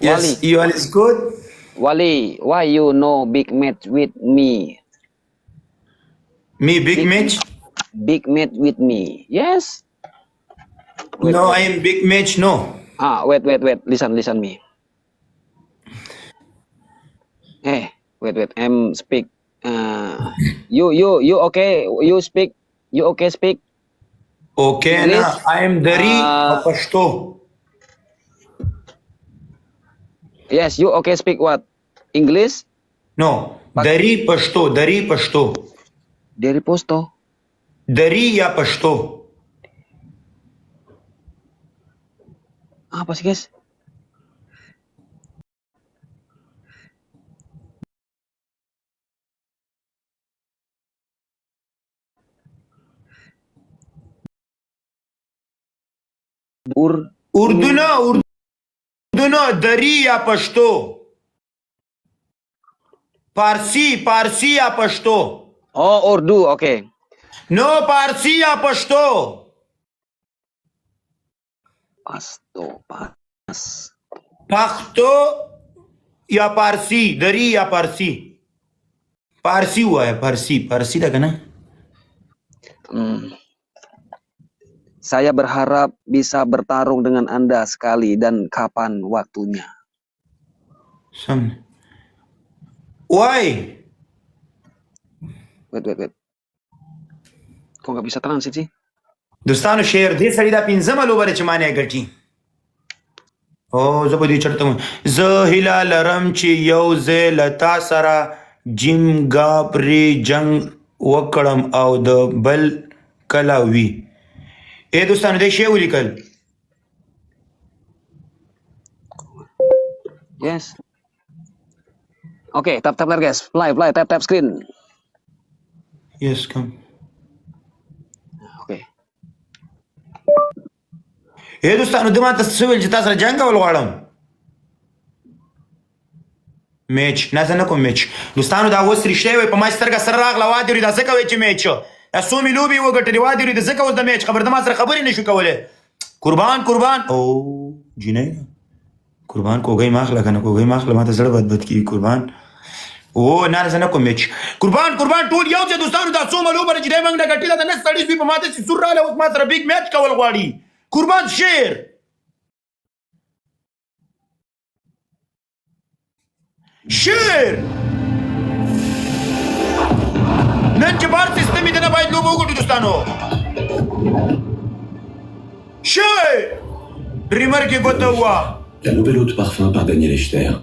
Yes, Wali. you all is good? Wali, why you no big match with me? Me, big match? Big match with me. Yes. Wait, No, I wait. am big match, no. Wait. Listen me. Wait. I'm speak. You okay? You speak. You okay? Speak Okay, English. na, I am Dari Uh, Pashto. yes. You okay? Speak what? English. No, Pak Dari Pashto, Dari Pashto. dari posto. Dari ya Pashto. Apa sih guys? Urdu na, Dari ya Pashto. Parsi ya Pashto. Oh, Urdu. Okay. No, Parsi ya Pashto. Pas. Pakhto या पारसी दरी या पारसी पारसी हुआ है पारसी लगा ना Saya berharap bisa bertarung dengan Anda sekali dan kapan waktunya. समझ why Wait. Kok nggak bisa transit sih? دوستانو شعر دې سړی دا پنځمه لوبه چې معنی ګټي او زه به دې چرته وم. زه هیله لرم چې یو ځای له تا سره جیم گا پرې جنګ وکړم او د بل کله وي. ای دوستانو دې شی ولیکل Yes. Oke, tap guys. Play, tap screen. yes come Oke. ای دوستانو د ماته څه ویل چې تا سره جنګ کول غواړم میچ نه زه نه کوم میچ دوستانو دا اوس رښتیا وایي په ما سترګه سره راغله وادي دا څه کوئ چې میچ دا څو مې لوبې وګټلې وادي د ځکه اوس د میچ خبر د ما سره خبرې نشو کولی قربان او جینۍ قربان کوګۍ مه اخله که نه کوګۍ مه اخله ما ته زړه بد کېږي قربان او نه زه نه کوم میچ قربان ټول یو ځای دوستانو دا څومره لوبه چې دی موږ نه ګټلې ده نه سړي سوي په ما داسې سور راغلی اوس ما سره بیګ میچ کول غواړي قربان شعر نن چې بار سیستم یې د نه باید لوبه وګټو دوستانو شعر ډریمر کې ګوته هوا La nouvelle eau de parfum par Daniel Echter.